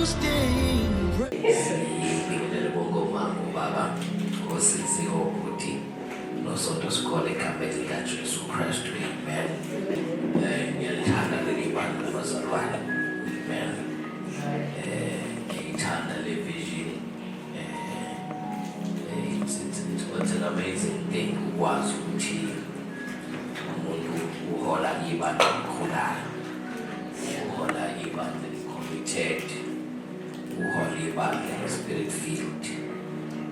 will stay in praise. Ngibingelele bonke omama ubaba ngosizi obhuti nosonto sikhole egameni likaJesu Kristu. Amen. Ngiyalithanda leli bandla labazalwane. Amen. Ngiyithanda le vision. It's an amazing thing ukwazi ukuthi umuntu uhola ibandla elikhulayo, uhola ibandla eli-committed, uhola ibandla eli-spirit filled,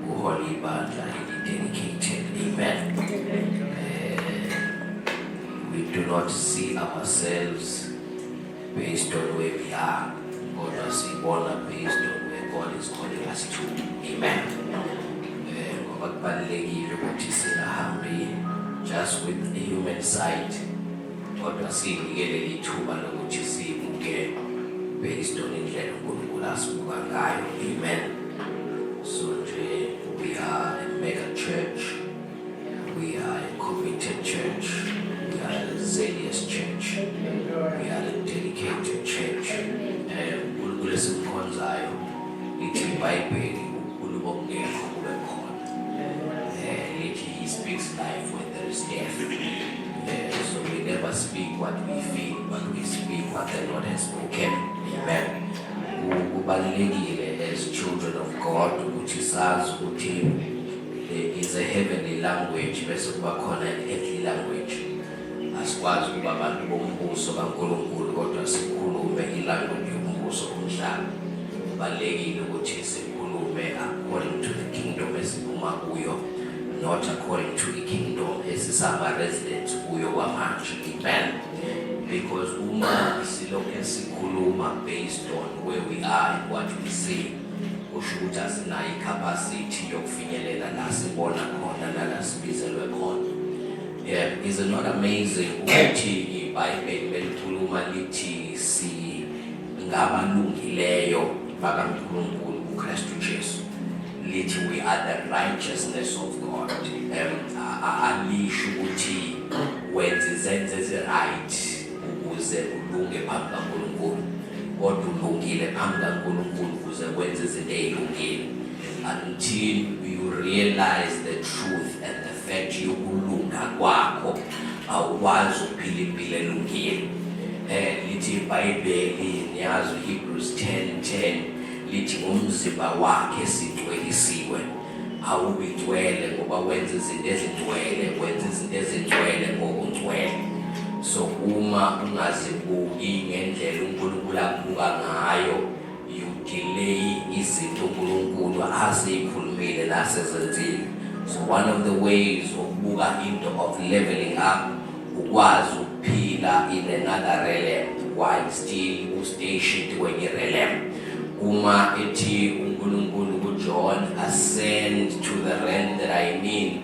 uhola ibandla eli-dedicated. Amen. We do not see ourselves based on where we are, but sibona based on where God is calling us to. Amen. Kubalulekile ukuthi singahambi just with the human sight, kodwa sinikele ithuba lokuthi sibuke based on indlela uNkulunkulu asibuka ngayo. Amen. So nje, we are a mega church, we are a committed church, we are a zealous church, we are a dedicated church. uNkulunkulu esimkhonzayo lithi iBhayibheli uNkulunkulu ongekho kube khona. He speaks life when there is death. So we never speak what we feel, but we speak what the Lord has spoken. Amen. Kubalulekile as children of God ukuthi sazi ukuthi there is a heavenly language bese kuba khona an earthly language. Asikwazi ukuba abantu bombuso kaNkulunkulu kodwa sikhulume ilanguage yombuso omhlaba. Kubalulekile ukuthi sikhulume according to the kingdom esiphuma kuyo, not according to the kingdom esisaba residents kuyo kwamanje. Amen. Because uma silokhu sikhuluma based on where we are and what we see, kusho ukuthi asinayo icapacity yokufinyelela la sibona khona nala sibizelwe khona. Yeah, is it not amazing ukuthi iBhayibheli belikhuluma lithi ngabalungileyo bakaNkulunkulu uKristu Jesu, lithi we are the righteousness of God. Alisho ukuthi wenze izenzo eziright ukuze ulunge phambi kaNkulunkulu, kodwa ulungile phambi kaNkulunkulu ukuze wenze izinto ezilungile. Until you realize the truth and the fact yokulunga kwakho, awukwazi ukuphila impilo elungile. Lithi iBhayibheli niyazi Hebrews 10:10 lithi umzimba wakhe sigcwelisiwe, awubigcwele ngoba wenza izinto ezingcwele, wenza izinto ezingcwele ngokungcwele. So uma ungazibuki ngendlela uNkulunkulu akubuka ngayo, you delay izinto uNkulunkulu aseyikhulumile nasezenzile. So one of the ways ukubuka into of leveling up, ukwazi ukuphila in another realm while still stationed kwenye realm. Uma ethi uNkulunkulu kuJohn ascend to the realm that I mean,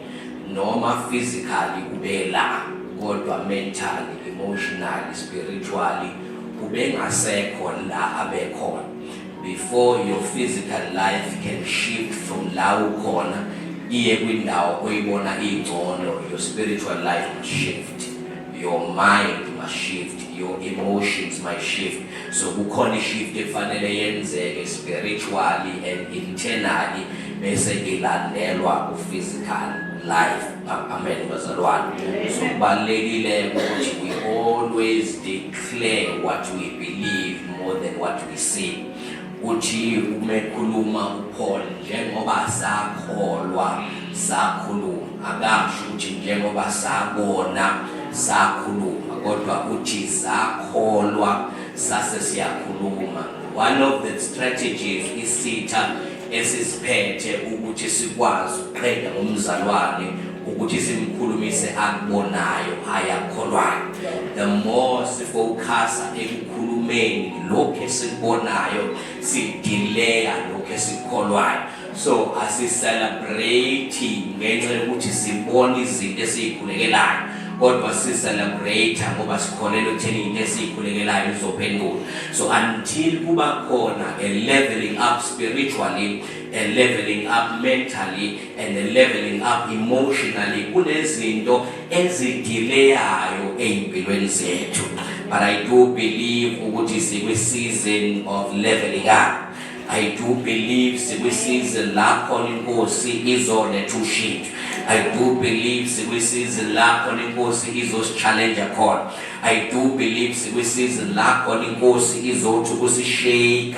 noma physically ubela, kodwa mentally, emotionally, spiritually ubengasekho la abekhona. Before your physical life can shift from la ukhona iye kwindawo oyibona ingcono, your spiritual life must shift, your mind must shift, your emotions might shift. So kukhona shift efanele yenzeke spiritually and internally bese ilandelwa physical life. Amen bazalwane. So kubalekile ukuthi we always declare what we believe more than what we see. Uthi umekhuluma uPaul njengoba sakholwa sakhuluma, akasho ukuthi njengoba sabona sakhuluma, kodwa uthi sakholwa sase siyakhuluma. One of the strategies isitha esisiphethe ukuthi sikwazi ukuqeda ngomzalwane ukuthi simkhulumise akubonayo ayakholwayo. The more sifocus ekukhulumeni lokho esikubonayo, sidelaya lokho esikholwayo. So asicelebrate ngenxa yokuthi sibona izinto esizikhulekelayo, kodwa si-celebrate ngoba sikholelwa ekutheni into esiyikhulekelayo izophendula. So until kuba khona a leveling up spiritually, a leveling up mentally, and a leveling up emotionally, kunezinto ezidileyayo empilweni zethu. But I do believe ukuthi sikwi season of leveling up. I do believe sikwisize lapho inkosi izonethushintsha. I do believe sikwisize lapho inkosi izosichallenge khona. I do believe sikwisize lapho inkosi izothi kusishake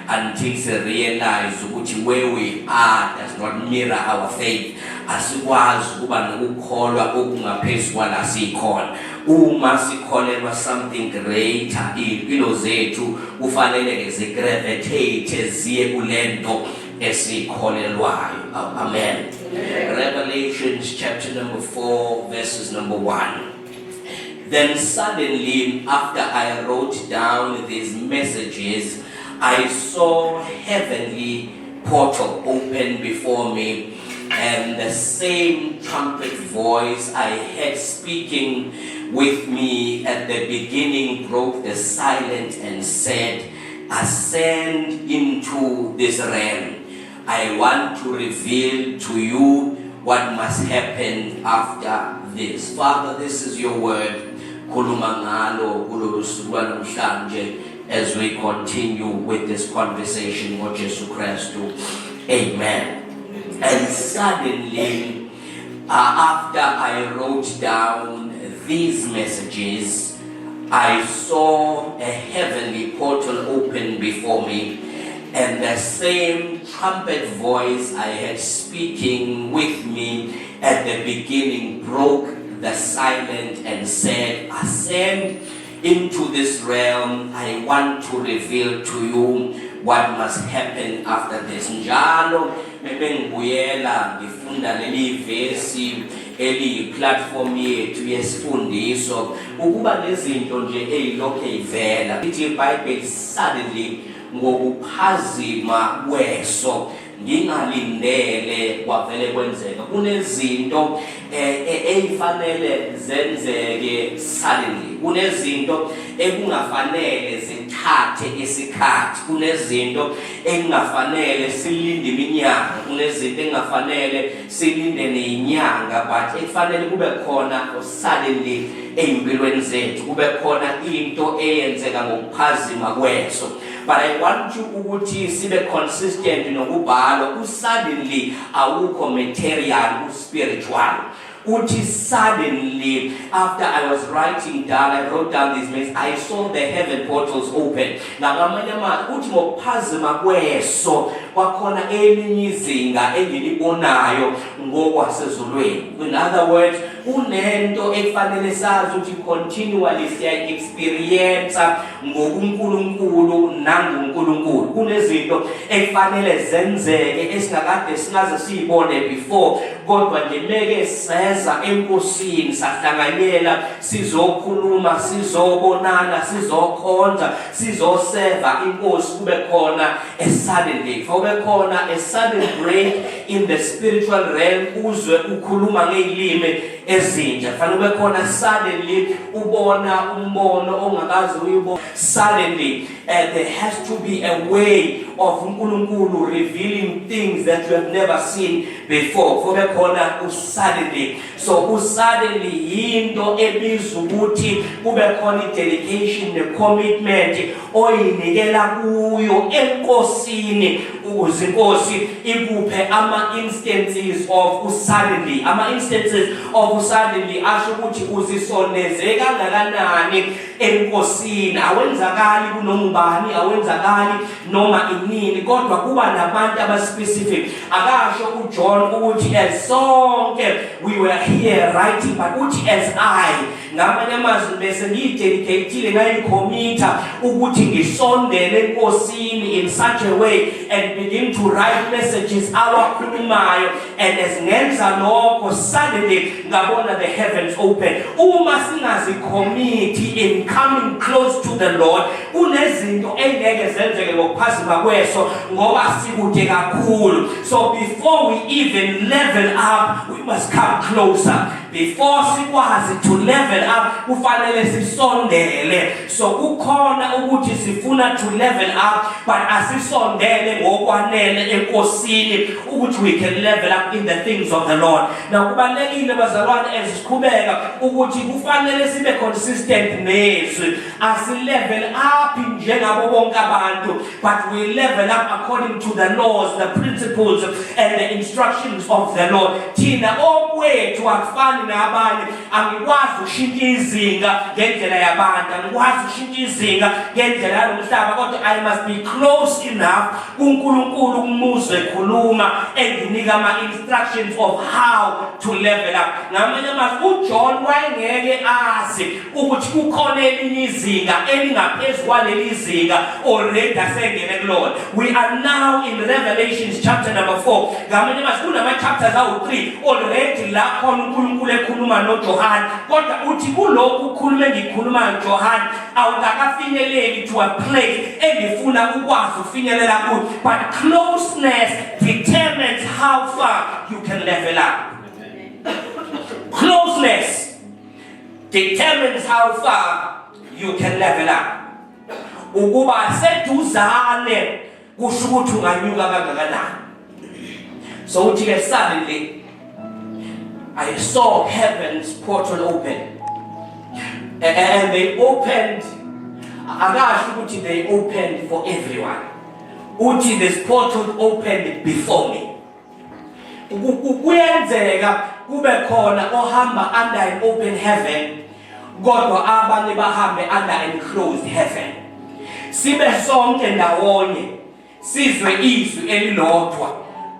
until we realize ukuthi where we are does not mirror our faith. Asikwazi kuba nokukholwa okungaphezulu kwala sikhona. Uma sikholelwa something greater, impilo zethu kufanele zigravitate ziye kulento esikholelwayo. Amen. Revelations chapter number 4 verses number 1. Then suddenly, after I wrote down these messages, I saw heavenly portal open before me, and the same trumpet voice I had speaking with me at the beginning broke the silence and said, ascend into this realm. I want to reveal to you what must happen after this. Father, this is your word. As we continue with this conversation with Jesus Christ. Amen. And suddenly, after I wrote down these messages, I saw a heavenly portal open before me, and the same trumpet voice I had speaking with me at the beginning broke the silence and said, ascend into this realm. I want to reveal to you what must happen after this. Njalo ngibuyela ngifunda leli verse eli platform yethu yesifundiso ukuba lezinto nje ezilokho ezivela. Ithi iBhayibheli suddenly ngokuphazima kweso ngingalindele kwavele kwenzeka. Kunezinto ezifanele zenzeke suddenly. Kunezinto ekungafanele zithathe isikhathi. Kunezinto ekungafanele silinde iminyaka. Kunezinto ekungafanele silinde nezinyanga, but ekufanele kube khona suddenly empilweni zethu, kube khona into eyenzeka ngokuphazima kweso. But I want you ukuthi sibe consistent nokubhala suddenly awukho material spiritual. Uthi suddenly, after I was writing down, I wrote down these messages, I saw the heaven portals open. Ngamanye amazwi uthi ngokuphazima kweso kwakhona elinye izinga engilibonayo ngokwasezulwini. In other words, unento efanele sazi ukuthi continually siya experience ngokuNkulunkulu nangoNkulunkulu. Kunezinto efanele zenzeke esingakade singaze siyibone before, kodwa nje meke seza enkosini sahlanganyela sizokhuluma, sizobonana, sizokhonza, sizoseva inkosi, kube khona a suddenly, kube khona a sudden break in the spiritual realm, uzwe ukhuluma ngezilimi ezintsha. Fanele kube khona suddenly ubona umbono ongakazi uyibona. Suddenly there has to be a way of uNkulunkulu revealing things that you have never seen before. Kube khona suddenly. So suddenly into ebizwa ukuthi kube khona dedication, the commitment oyinikela kuyo enkosini ukuze inkosi ikuphe ama instances of suddenly. Ama instances of suddenly asho ukuthi uzisondeze kangakanani enkosini. Awenzakali kunombani, awenzakali noma inini, kodwa kuba nabantu abaspecific. Akasho uJohn ukuthi as sonke we were here writing, but uthi as I ngamanye amazwi bese ngidedicate ngayicommita ukuthi ngisondele enkosini in such a way and begin to write messages awakhulumayo, and as ngenza lokho suddenly ngabona the heavens open. Uma singazicommit in coming close to the Lord, kunezinto engeke zenzeke ngokuphazima kweso ngoba sikude kakhulu. So before we even level up, we must come closer. Before sikwazi to level up, kufanele sisondele. So kukhona ukuthi sifuna to level up, but asisondele ngokwanele enkosini ukuthi we can level up in the things of the Lord. Now kubalekile bazalwane esiqhubeka ukuthi kufanele sibe consistent nezwi. Asi level up njengabo bonke abantu, but we level up according to the laws, the principles, and the instructions of the Lord. Thina okwethu akufani nabanye. Angikwazi ukushintsha izinga ngendlela yabantu, angikwazi ukushintsha izinga ngendlela yomhlaba, kodwa I must be close enough kuNkulunkulu umuzwe ekhuluma enginika ama instructions of how to level up. Ngamanye amazwi uJohn wayengeke azi ukuthi kukhona elinye izinga elingaphezulu kwaleli izinga already asengene kulona. We are now in Revelations chapter number 4. Ngamanye amazwi kunama chapters awu-3 already la khona uNkulunkulu ekhuluma noJohn, kodwa uthi kulokhu ukhuluma engikhuluma noJohn awukakafinyeleli to a place engifuna ukwazi ufinyelela kuyo. But closeness determines how far you can level up. Closeness determines how far you can level up. Ukuba seduzane kusho ukuthi unganyuka kangakanani. So uthi suddenly I saw heaven's portal open, and they opened. Akasho ukuthi they opened for everyone. Uthi this portal opened before me. Kuyenzeka kube khona ohamba under an open heaven, kodwa abanye bahambe under an closed heaven. Sibe sonke ndawonye sizwe izwi elilodwa,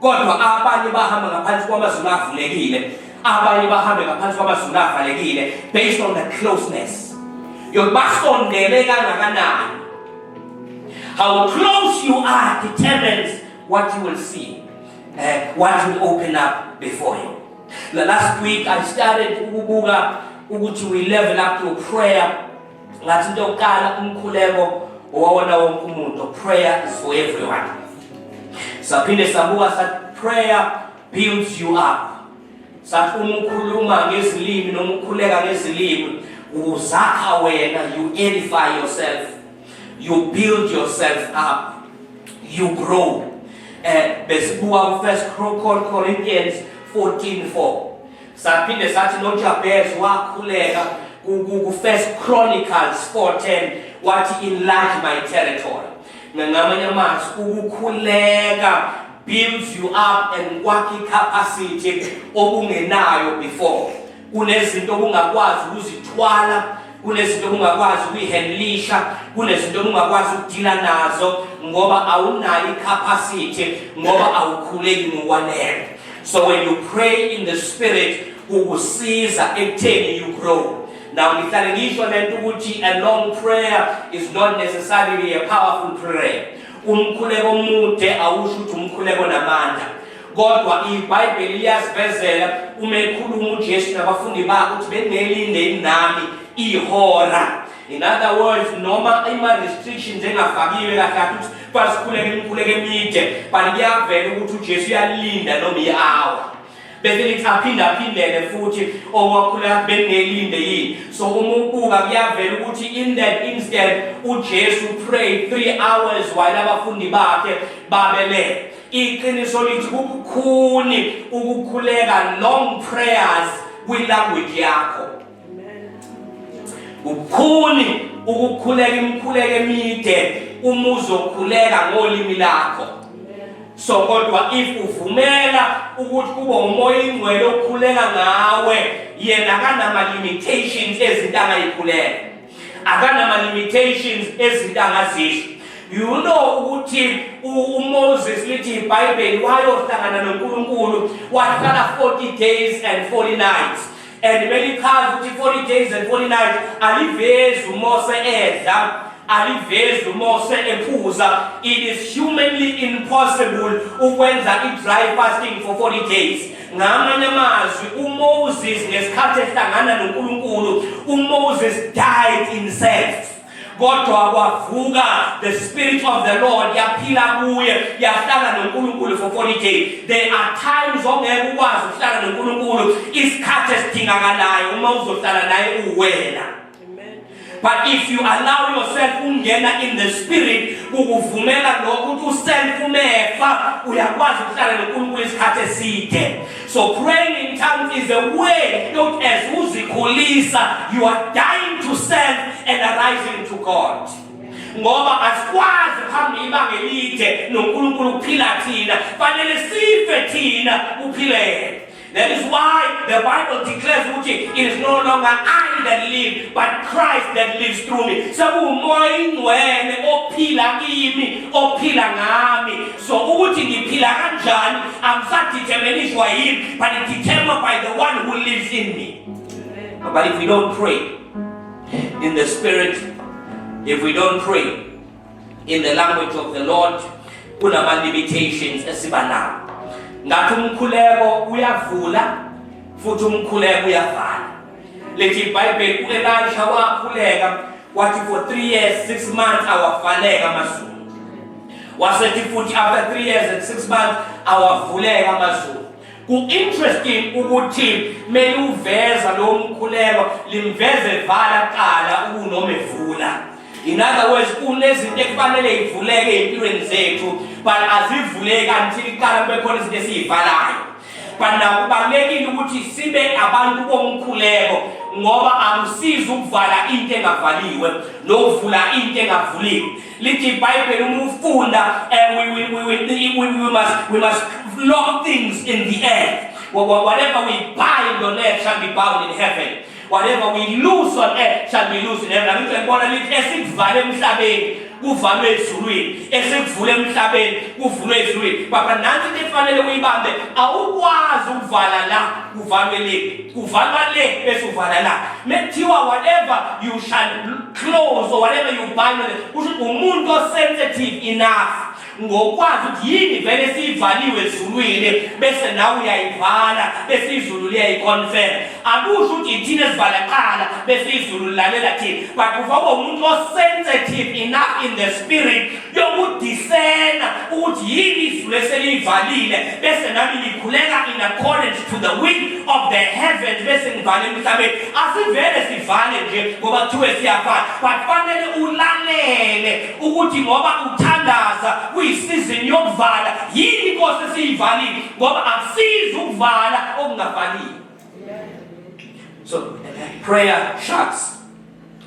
kodwa abanye bahamba ngaphansi kwamazulu avulekile, abanye bahambe ngaphansi kwamazulu avalekile, based on the closeness. Yobasondele kangakanani. How close you are determines what you will see, what will open up before you. Last week I started ukubuka ukuthi we level up to prayer. Ngathi into yokuqala umkhuleko owawona wonke umuntu. Prayer is for everyone. Saphinde sabuka sathi prayer builds you up. Sathi uma ukhuluma ngezilimi noma ukhuleka ngezilimi uzakha wena, you edify yourself, you build yourself up, you grow. Besibuka 1 Corinthians 14:4. Saphinde sathi noJabez wakhuleka ku 1 Chronicles 4:10 wathi enlarge my territory. Ngamanye amazwi ukukhuleka builds you up and kwakha capacity obungenayo before. Kunezinto obungakwazi ukuzithwala, kunezinto obungakwazi ukuyihandlisha, kunezinto obungakwazi ukudila nazo ngoba awunayo icapacity, ngoba awukhuleki ngokwanele. So when you pray in the spirit, ukusiza ekutheni you grow. Now ngihlale ngisho lento ukuthi a long prayer is not necessarily a powerful prayer. Umkhuleko omude awusho ukuthi umkhuleko namandla. Kodwa iBhayibheli liyasivezela uma ekhuluma uJesu nabafundi bakhe ukuthi benelinde nami ihora. In other words, noma ima restrictions engafakiwe kahle ukuthi basikhuleke imikhuleko emide, but kuyavela ukuthi uJesu uyalinda noma i-hour. Bese lithi aphinda-phindele futhi okwakhuleka benelinde yini. So uma ubuka kuyavela ukuthi in that instant uJesu prayed 3 hours while abafundi bakhe babelele. Iqiniso lithi kukukhuni ukukhuleka long prayers kwi-language yakho. Ukukhuni ukukhuleka imikhuleko emide uma uzokhuleka ngolimi lakho. So kodwa if uvumela ukuthi kube umoya ingcwele okhuleka ngawe, yena akanama limitations ezinto angayikhuleka, akanama limitations ezinto angazisho. You know ukuthi uMoses lithi iBhayibheli wayohlangana noNkulunkulu wahlala 40 days and 40 nights. And belichaza ukuthi 40 days and 40 nights alivezi uMose edla, alivezi uMose ephuza. It is humanly impossible ukwenza i-dry fasting for 40 days. Ngamanye amazwi uMoses ngesikhathi ehlangana noNkulunkulu, uMoses died in self. Kodwa kwavuka the spirit of the Lord yaphila kuye, yahlala noNkulunkulu for 40 days. There are times ongeke ukwazi ukuhlala noNkulunkulu isikhathi esidingakalayo uma uzohlala naye uwena. But if you allow yourself ungena in the spirit, ukuvumela lokho ukuthi uself umefa, uyakwazi ukuhlala noNkulunkulu isikhathi eside. So praying in tongues is a way, not as uzikhulisa, you are dying to self and arising to God. ngoba asikwazi ukuhamba ibanga elide noNkulunkulu ukuphila thina, fanele sife thina uphile yena. That is why the Bible declares it is no longer I that live, but Christ that lives through me. Umoya ingcwele ophila kimi, ophila ngami. So ukuthi ngiphila kanjani amsadeterminishwa yimi, but it's determined by the one who lives in me. But if we don't pray in the Spirit, if we don't pray in the language of the Lord, kunama limitations esiba nawo. Ngathi umkhuleko uyavula futhi umkhuleko uyavala. Lethi iBhayibheli uElisha wakhuleka wathi for 3 years 6 months awavaleka amazulu. Wasethi futhi after 3 years and 6 months awavuleka amazulu. Ku-interesting ukuthi mele uveza lo mkhuleko limveze vala qala ukunoma evula. In other words, kunezinto ekufanele ivuleke empilweni zethu, but azivuleki until iqala bekhona izinto esizivalayo. But now kubalekile ukuthi sibe abantu bomkhuleko ngoba amsiza ukuvala into engavaliwe nokuvula into engavuliwe. Lithi iBhayibheli uma ufunda we must lock things in the earth. Whatever we bind on earth shall be bound in heaven. Whatever we loose on earth shall be loose in heaven. Ngithi ngibona lithi esikuvale emhlabeni kuvalwe ezulwini, esikuvule emhlabeni kuvulwe ezulwini. Baba nansi into efanele uyibambe, awukwazi ukuvala la kuvalwe le, kuvalwa le bese uvala la. Methiwa whatever you shall close or whatever you bind, usho umuntu osensitive enough ngokwazi ukuthi yini vele sivaliwe ezulwini bese nawe uyayivala bese izulu liyayiconfirm. Akusho ukuthi ithina sivala qala bese izulu lilalela thina, but kuva umuntu osensitive enough in the spirit yokudiscerna ukuthi yini izulu eselivalile bese nami likhuleka in accordance to the will of the heavens bese ngivale emhlabeni. Asivele sivale nje ngoba kuthiwe siyavala, but fanele ulalele ukuthi ngoba uthandaza season yokuvala yini inkosi esiyivalile ngoba akusizi ukuvala okungavaliwe. So prayer shuts,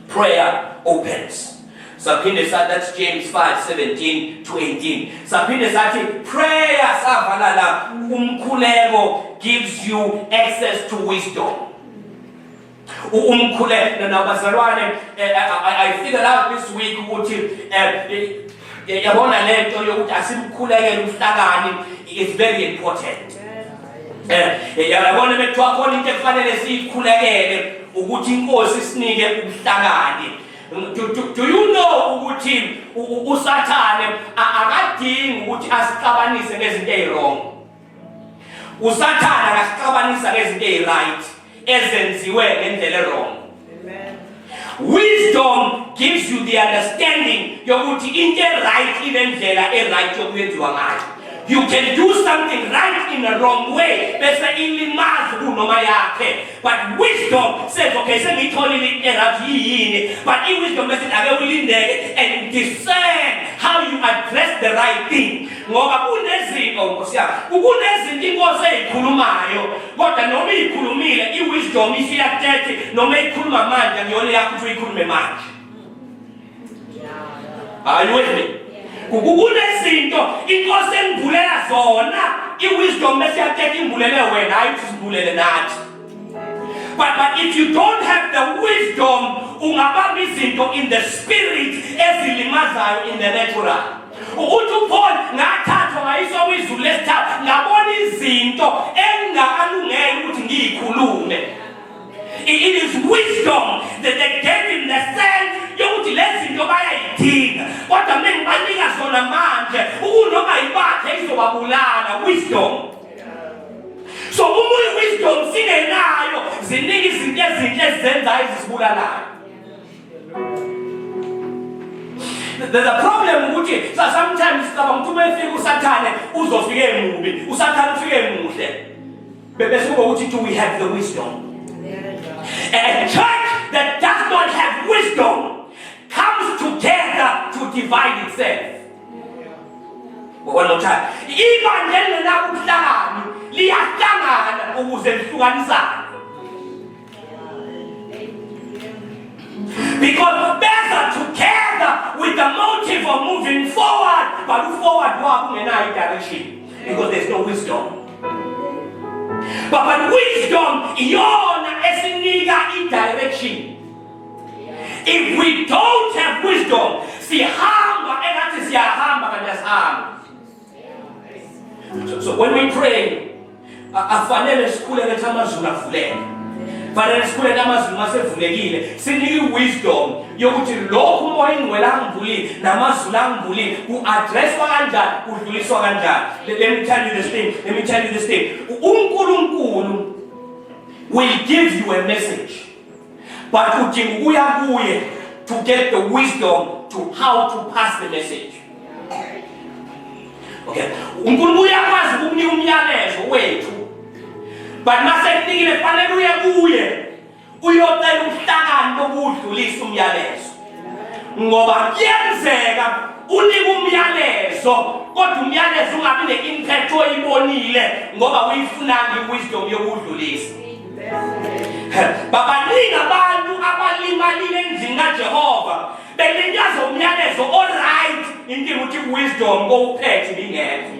prayer opens. Saphinde sathi, that's James 5:17-18. Saphinde sathi prayer savala la umkhuleko gives you access to wisdom. Umkhuleko nabazalwane, I figured out this week ukuthi yabona lento yokuthi asimkhulekele umhlakani is very important. Yabona bethu akhona into efanele siyikhulekele ukuthi inkosi sinike umhlakani. Do you know ukuthi uSathane akadingi ukuthi asixabanise ngezinto ezirong. uSathane akasixabanisa ngezinto eziright ezenziwe ngendlela erong. Wisdom gives you the understanding yokuthi into right inendlela right yokuyenziwa ngayo. You can do something right in a wrong way bese ilimazi kunoma yakhe, but wisdom says okay sengitholile right yini, but wisdom bese ake ulindeke and discern how you address the right thing. Ngoba kunezinto kunezinto inkosi ezikhulumayo kodwa noma ikhulumile iwisdom isiyathethi noma ikhuluma manje ngiyona yakho ukuthi uyikhulume manje. Are you with me? Kunezinto inkosi engibulela zona iwisdom bese yathethi imbulele wena hayi usibulele nathi. But if you don't have the wisdom ungabamba izinto in the spirit ezilimazayo in the natural. Uthi Paul ngathathwa ngayiso izulu lesithathu ngabona izinto engakalungeli ukuthi ngiyikhulume. It is wisdom that they gave him the sense yokuthi lezi zinto bayayidinga kodwa mina ngibanika zona manje ukunoma ibakhe izobabulala. Wisdom. So uma wisdom singenayo ziningi izinto ezinhle ezenzayo ezisibulalayo. There's a problem ukuthi sometimes sicabanga ukuthi uma efika uSathane uzofika emubi, uSathane ufike emuhle. Bese kuba ukuthi do we have the wisdom? A church that does not have wisdom comes together to divide itself. One more time. Ibandla lenakuhlangana liyahlangana ukuze lihlukanisane. Because better together with the motive of moving forward, but forward walking in any direction. Because there's no wisdom. But wisdom yona esiniga in direction. If we don't have wisdom, sihamba engathi siyahamba kanti asihamba. So when we pray, afanele sikhuleke ukuthi amazulu avuleke. Fanele sikhuleke amazulu masevulekile. Sinike wisdom yokuthi lokhu umoya ingcwele angivulile namazulu angivulile ku-addresswa kanjani, kudluliswa kanjani. Let me tell you this thing. uNkulunkulu will give you a message, but udinga ukuya kuye to get the wisdom to how to pass the message. Okay, uNkulunkulu uyakwazi ukukunika umyalezo wethu, but masekunikile fanele uye kuye uyocela ubuhlakani bokudlulisa umyalezo, ngoba kuyenzeka unika umyalezo kodwa umyalezo ungabi ne-impact oyibonile ngoba uyifunanga i-wisdom yokudlulisa. Babaningi abantu abalimalile endlini kaJehova belinyaza umyalezo all-right, inkinga ukuthi wisdom kowuphethe bingekho.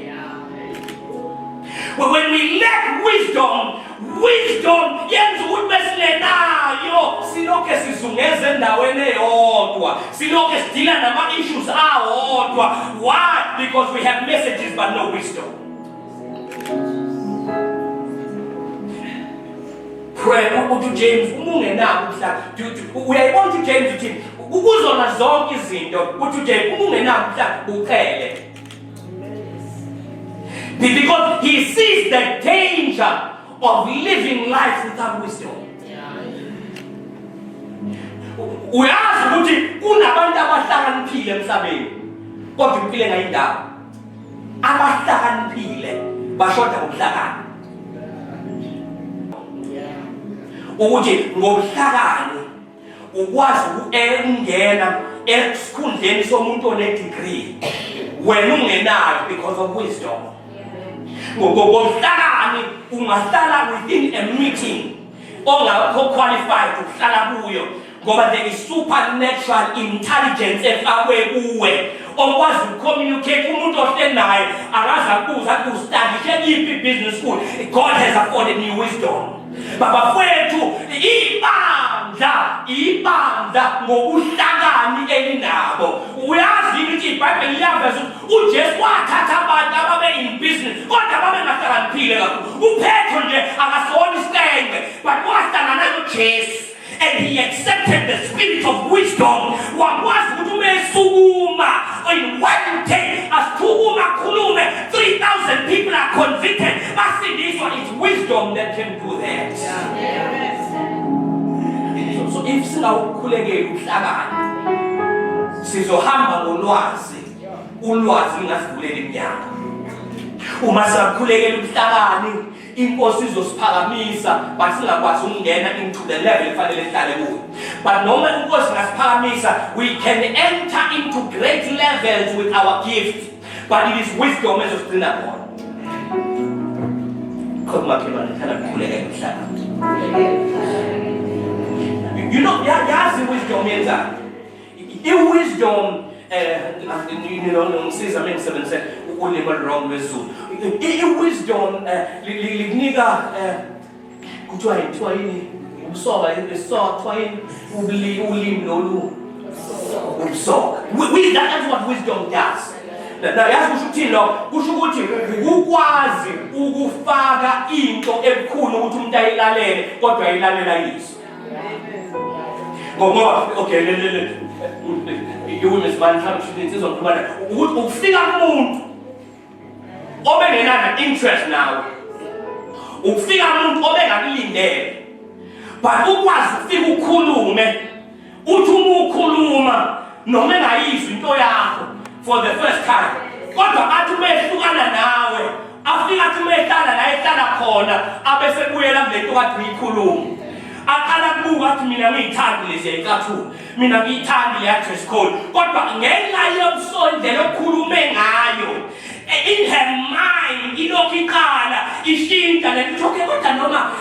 When we lack wisdom yenza ukuthi besilenayo silokhe sizungeze endaweni eyodwa, silokhe sidila nama-issues awodwa. Why? Because we have messages but no wisdom. Pray ukuthi James umungenako mhla uyayibona ukuthi James uthi kuzona zonke izinto ukuthi James umungenako mhla uqhele. Because he sees the danger of living life without wisdom. Uyazi ukuthi kunabantu abahlakaniphile emhlabeni kodwa impilo ngayindawo. Abahlakaniphile bashoda ngobuhlakani. Ukuthi ngobuhlakani ukwazi ukungena esikhundleni somuntu one-degree wena ungenayo because of wisdom. Ngobuhlakani ungahlala within a meeting ongakho qualified ukuhlala kuyo ngoba there is supernatural intelligence efakwe kuwe okwazi ucommunicate umuntu ohleli naye akaza kuza kustudishe iphi business school. God has afforded me wisdom. Baba fethu ibandla ngobuhlakani elinabo. Uyazi ukuthi iBhayibheli liyaveza ukuthi uJesu wathatha abantu ababe in business kodwa babe ngahlakaniphile kakhulu. UPetro nje akasona isicenge but wahlangana noJesu and he accepted the spirit of wisdom. Wakwazi ukuthi umesukuma in one day asukuma khulume 3,000 people are convicted. Basindiswa. It's wisdom that can do that. So if singawukhulekeli ubuhlakani sizohamba ngolwazi, ulwazi lingasivulela iminyango. Uma sikhulekela ubuhlakani inkosi izosiphakamisa but singakwazi ukungena into the level efanele sihlale kuyo. But noma inkosi ngasiphakamisa we can enter into great levels with our gifts, but it is wisdom ezosigcina khona. You know, yazi wisdom yenza. I-wisdom ngisiza mengisebenzise ulimi olwrong lwesiZulu. I-wisdom likunika kuthiwa yini umsoka kuthiwa yini ulimi lolu umsoka. That's what wisdom does. Yazi kusho ukuthini lo? Kusho ukuthi ukwazi ukufaka into ebukhulu ukuthi umuntu ayilalele kodwa ayilalela yiso. Ngoba okay you man insizwa ngibona ukuthi ufika kumuntu obengenana interest nawe. Ufika umuntu obengakulindele. But ukwazi ufika ukhulume uthi uma ukhuluma noma engayizwi into yakho for the first time. Kodwa athi umehlukana nawe afika athi umehlala la ehlala khona abese buyela kulento kathi uyikhuluma. Aqala kubuka athi mina ngiyithandi lezi ecathu. Mina ngiyithandi le dress code. Kodwa ngenxa yomsondelo okhulume ngayo in her mind ilokhu iqala ishintsha le nto kodwa noma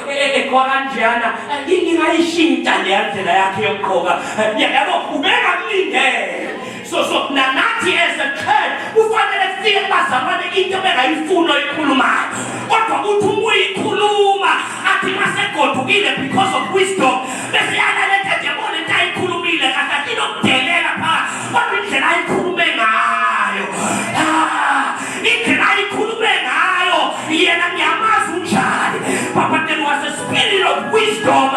engekho kanjena ingayishintsha le ndlela yakhe yokugqoka yabo ubeka kulindele so nathi as a church kufanele sifike bazalwane into bengayifuna oyikhulumayo kodwa uthi uyikhuluma athi masegodukile because of wisdom bese yanaletha nje bona into ayikhulumile kahle inokudelela pha kodwa indlela ayikhulume ngayo indlela ayikhulume ngayo yena ngiyamazi unjani but there was a spirit of wisdom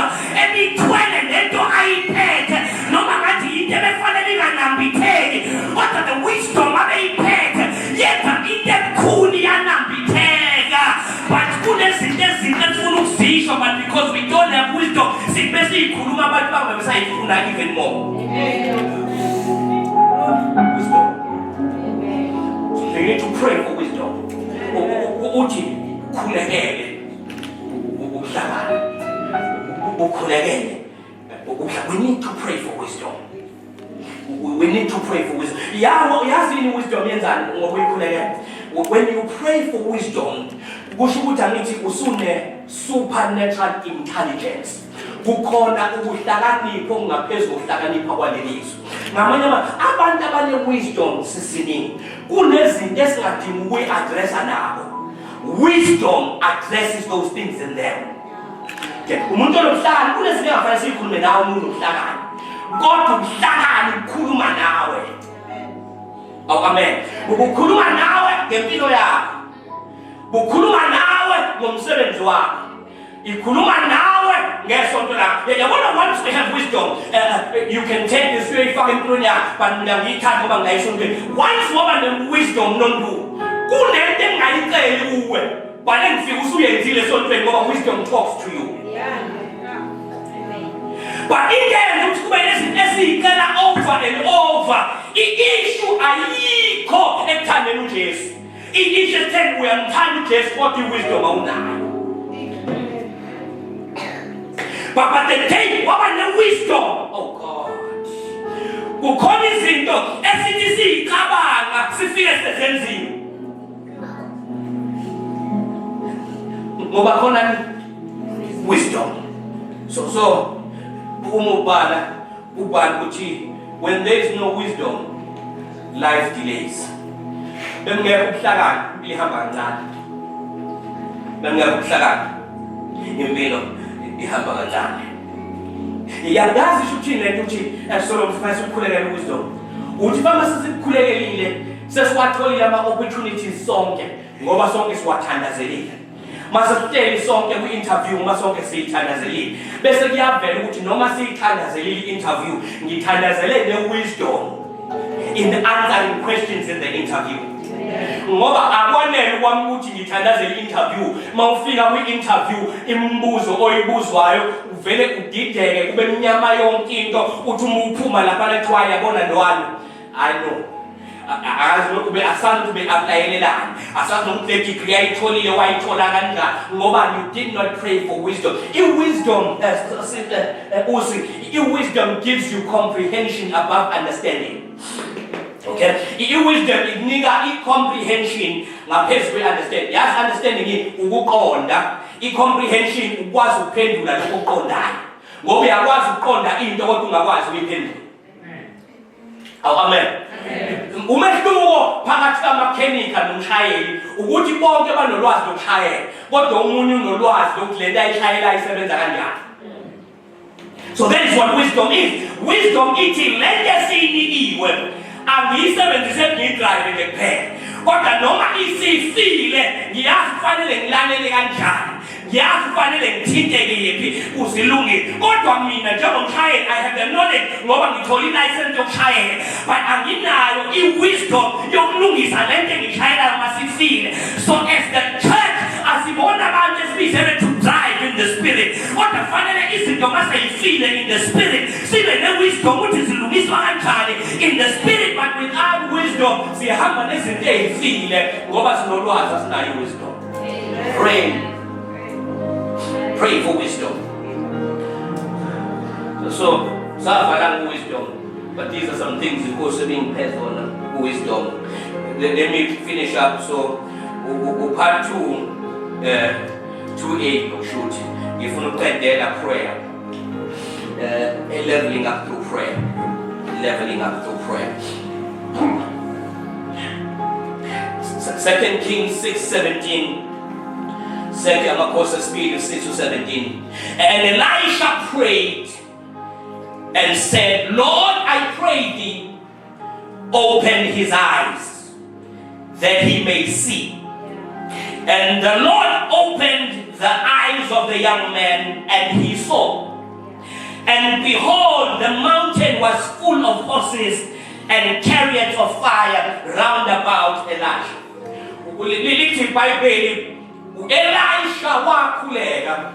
ebithwele lento ayiphethe noma ngathi into ebefanele inganambitheki kodwa the wisdom abeyiphethe yenza into enkulu yanambitheka but kunezinto ezinhle esifuna ukuzisho but because we don't have wisdom sibe siyikhuluma abantu bangabe sayifuna even more wisdom. You need to pray for wisdom. Uthi khulekele ukuhlangana ukhulekele we need to pray for wisdom. We need to pray for wisdom. Yazi wisdom yenzani ngokuyikhulekela. When you pray for wisdom kusho ukuthi angithi usune supernatural intelligence. Kukhona ukuhlakanipha ongaphezulu ukuhlakanipha kwalelizwe. Ngamanye abantu abane wisdom sisiningi kunezinto esingadingi ukuyi-addressa nabo. Wisdom addresses those things in them. Okay, umuntu onobuhlakani kunezinto engafanele siyikhulume nawe umuntu obuhlakani kodwa ubuhlakani bukhuluma nawe. Amen. Bukhuluma nawe ngempilo yakho, bukhuluma nawe ngomsebenzi wakho, ikhuluma nawe ngesonto lakho. Yabona once we have wisdom you can take this very fucking dunya but mina ngiyithatha ngoba ngayisontweni. Once woba ne-wisdom nontu kunento engayiceli kuwe but engifika usuyenzile esontweni ngoba wisdom talks to you. But ingene ukuthi kube nezinto esiyicela over and over. I-issue ayikho ekuthandeni uJesu. I-issue etheni uyamthanda uJesu kodwa i-wisdom awunayo. But the day waba ne-wisdom, oh God, kukhona izinto esithi siyicabanga sifike sezenzile ngoba khona wisdom. So umubala ukuthi when there is no wisdom life delays. Bengekho ubuhlakani ihamba kancane. Bengekho ubuhlakani impilo ihamba kancane. Yazi ukuthi lento uthi solo mfana ukukhulekela wisdom. Uthi mama sesikhulekile sesiwatholile ama opportunities sonke ngoba sonke siwathandazelile. Masitshela sonke ku-interview masonke siyithandazelile bese kuyavela ukuthi noma siyithandazelile i-interview ngithandazele ne-wisdom in the answering questions in the interview. Ngoba akwanele kwami ukuthi ngithandazele i-interview mawufika kwi-interview imibuzo oyibuzwayo uvele udideke kube mnyama yonke into uthi uma uphuma lapha lethiwa yabona nowani I know akazi lokube asanda kube applyelelana asazi ukuthi le degree ayitholile wayithola kanjani ngoba you did not pray for wisdom. Wisdom gives you comprehension above understanding. Okay, wisdom inika i-comprehension ngaphezulu kwe-understanding. Yazi understanding ukuqonda, i-comprehension ukwazi ukuphendula lokho okuqondayo ngoba uyakwazi ukuqonda into kodwa ungakwazi ukuyiphendula. Amen. Umehluko phakathi kamakhenika nomshayeli ukuthi bonke banolwazi lokushayela kodwa umunye unolwazi lokuthi lento ayishayela isebenza kanjani. So that is what wisdom is. Wisdom ithi lento esiyinikiwe angiyisebenzise ngidrive nje kuphela kodwa noma isifile ngiyazi kufanele ngilalele kanjani, ngiyazi kufanele ngithinteke yiphi uzilungile kodwa mina njengomshayeli I have the knowledge ngoba ngithola i-license yokushayela but anginayo i-wisdom yokulungisa lento engishayelayo masifile. So as the church asibona abantu esibizele to drive in the spirit kodwa kufanele izinto maseyifile in the spirit sibe ne-wisdom ukuthi zilungiswa kanjani in the spirit but without wisdom sihamba nezinto ey'file ngoba sinolwazi asinayo wisdom. Pray for wisdom. So savala wisdom, but these are some things of course being passed on wisdom. Let me finish up. So part 2 2:8 nokushuthi ngifuna ukuqedela prayer. Leveling up through prayer. Leveling up through prayer. 2 Kings 6:17. Second Amakhosi Speed 6:17. And Elisha prayed and said, Lord, I pray thee, open his eyes that he may see. And the Lord opened the eyes of the young man, and he saw. And behold, the mountain was full of horses and chariots of fire round about Elisha. Elisha wakhuleka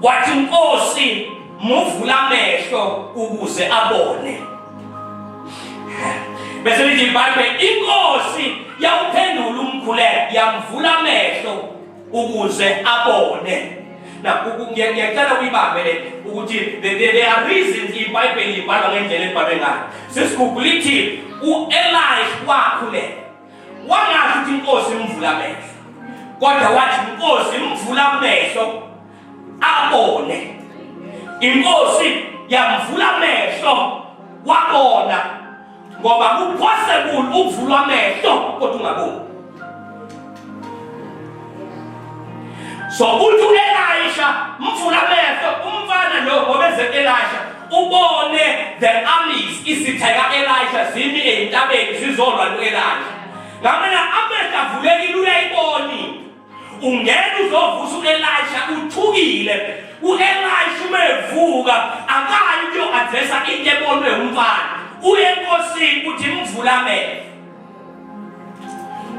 wathi Nkosi muvula amehlo ukuze abone. Bese lithi iBhayibheli Inkosi yawuphendula umkhuleko yamvula amehlo ukuze abone. Na ngiyacela uyibambele ukuthi there are reasons iBhayibheli ibhalwa ngendlela ebhalwe ngayo. Sesigugula ithi uElisha wakhuleka wangathi ukuthi Inkosi imvula amehlo. Kodwa wathi Inkosi imvula amehlo abone. Inkosi yamvula amehlo wabona ngoba kupossible ukuvula amehlo kodwa ungaboni. So uthi Elisha mvula amehlo umfana lo ngoba eze Elisha ubone the armies isitheka Elisha zimi entabeni zizolwa noElisha. Ngamanye amehlo avulekile uyayiboni. Ungena uzovusa uElisha uthukile. uElisha umevuka akayi ukuyoadressa into ebonwe umfana. Uye enkosini uthi mvula amehlo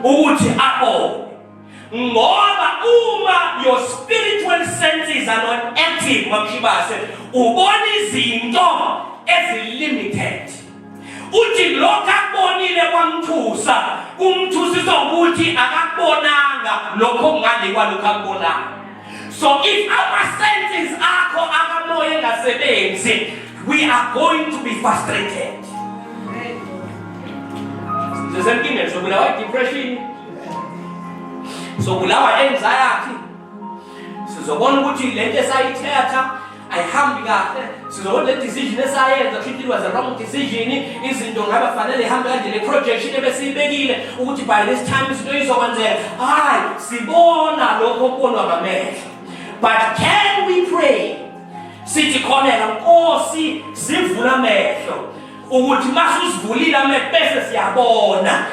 ukuthi abone. Ngoba uma your spiritual senses are not active mamshibase ubona izinto ezilimited. Uthi lokho akubonile kwamthusa kumthusisa ukuthi akakubonanga lokho ngale kwalokho akubonanga. So if our senses akho akamoya engasebenzi we are going to be frustrated. Sesenkinga sobulawa depression, sobulawa anxiety, sizobona ukuthi lento esayithetha ayihambi kahle, sizobona le decision esayenza ukuthi it was a wrong decision, izinto ngabe fanele ihambe kanje le projection ebesiyibekile ukuthi by this time izinto izokwenzeka. Hayi sibona lokho kubonwa ngamehlo. But can we pray sithi khona Nkosi sivula amehlo ukuthi masuzivulile amehlo bese siyabona.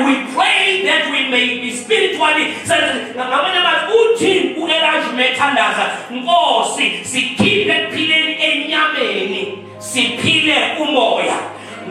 We pray that we may be spiritually sensitive. Ngamanye amazwi uthi uElisha methandaza Nkosi sikhiphe phileni enyameni siphile umoya.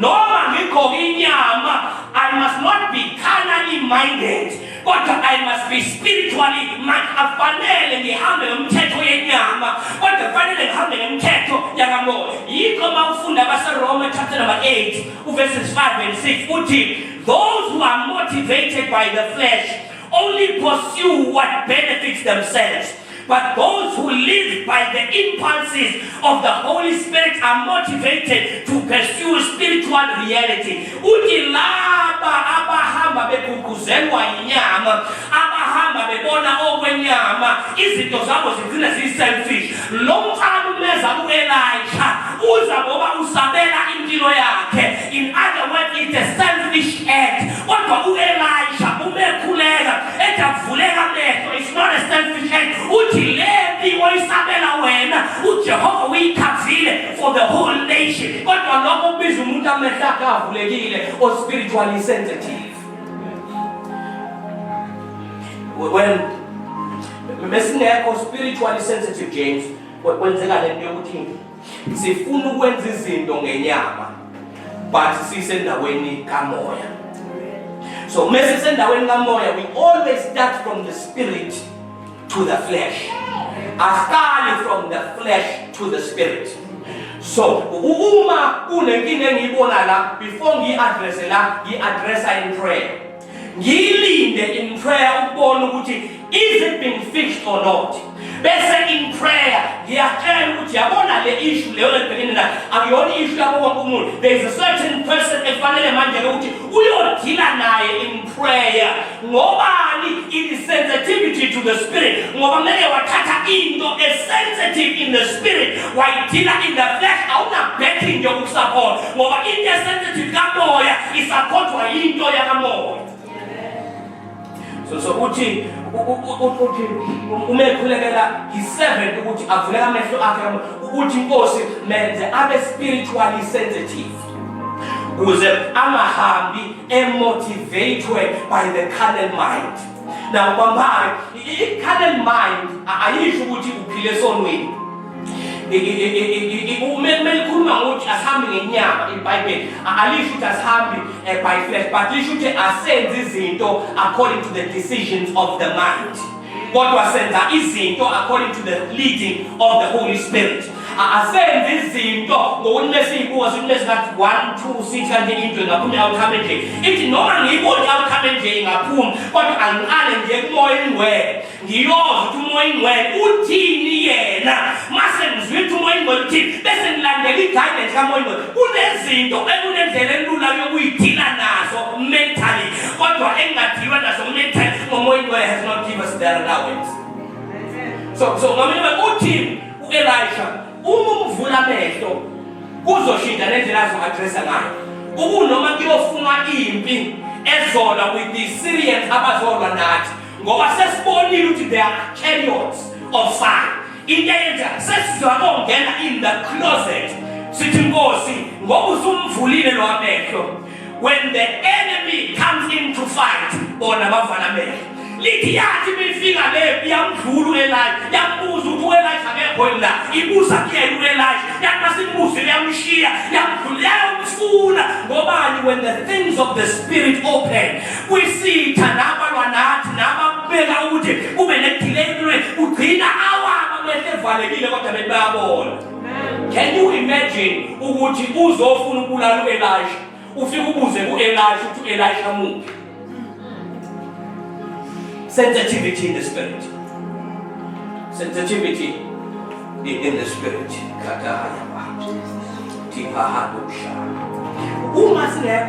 Noma ngikho inyama I must not be carnally minded, but I must be spiritually minded. Afanele ngihambe ngomthetho yenyama kodwa kufanele ngihambe ngomthetho yakamoya. Yikho mawufunda abaseRoma chapter number 8 verses 5 and 6 uthi those who are motivated by the flesh only pursue what benefits themselves, but those who live by the impulses of the Holy Spirit are motivated to pursue spiritual reality. Uthi laba abahamba beguguzelwa inyama, abahamba bebona okwenyama, izinto zabo zigcina ziselfish. Lo mfana umeza uElisha uza ngoba usabela impilo yakhe. In other words, it's a selfish act. Kodwa uElisha umekhuleka etavuleka amehlo. It's not a selfish act. Uthi lebi oyisabela wena uJehova uyikhavile for the whole nation. Kodwa lokho kubiza umuntu amehlo akhe avulekile or spiritually sensitive. When mesingekho spiritually sensitive James kwenzeka lento yokuthi sifuna ukwenza izinto ngenyama but sisendaweni kamoya. So mesisendaweni kamoya we always start from the spirit to the flesh. Ascali from the flesh to the spirit. So uma kunenkinga engiyibona la before ngiaddress la ngiaddressa in prayer. Ngilinde in prayer ukubona ukuthi is it being fixed or not. Bese in prayer ngiyacela ukuthi yabona le issue leyo lebhekene na akuyona issue yabo wonke umuntu. There is a certain person efanele manje ukuthi uyodila naye in prayer. Ngobani it is sensitive sensitivity to the spirit. Ngoba ngeke wathatha into sensitive in the spirit wayidila in the flesh awuna backing yokusupport. Ngoba into sensitive kamoya isupportwa into yakamoya. So uthi umekhulekela his servant ukuthi avuleka amehlo akhe ukuthi inkosi menze abe spiritually sensitive. Ukuze angahambi emotivated by the carnal mind. Now manje carnal mind ayisho ukuthi uphile esonweni. Umelikhuluma ngokuthi asihambi ngenyama iBhayibheli alisho ukuthi asihambi by flesh but lisho ukuthi asenze izinto according to the decisions of the mind. Kodwa senza izinto according to the leading of the Holy Spirit. Asenze izinto ngokuthi mesiyibuka sithi mesingathi 1 2 6 kanje into ingaphuma outcome nje. Ithi noma ngiyibona outcome nje ingaphuma kodwa angiqale nje kumoya ingcwele. Ngiyoza ukuthi umoya ingcwele uthini yena. Mase ngizwe ukuthi umoya ingcwele uthini bese ngilandela i-guidance kamoya ingcwele. Kunezinto ekunendlela elula yokuyidila nazo mentally kodwa engadilwa nazo mentally umoya ingcwele has not given us that allowance. So ngamanye uthi uElisha umvula amehlo kuzoshintsha nendlela azo-addressa ngayo. Ukunoma kuyofunwa impi ezolwa with the Syrians abazolwa nathi ngoba sesibonile ukuthi they are chariots of fire. Into yenza sesizwabongena in the closet sithi Nkosi ngoba usumvulile lo amehlo. When the enemy comes in to fight bona bavala amehlo. Lithi yathi befika le yamdlula uElisha yambuza ukuthi uElisha akekho la ibuza kuyena uElisha yasimbuza yamshiya yamdlula yamfuna ngobani when the things of the spirit open kwisitha nabalwa nathi nababeka ukuthi kube nedelay ugcina awaba amehlo evalekile kodwa bayabona. Can you imagine ukuthi uzofuna ukubulala uElisha ufike ubuze kuElisha ukuthi uElisha muphi? Sensitivity in the spirit. Sensitivity in the spirit.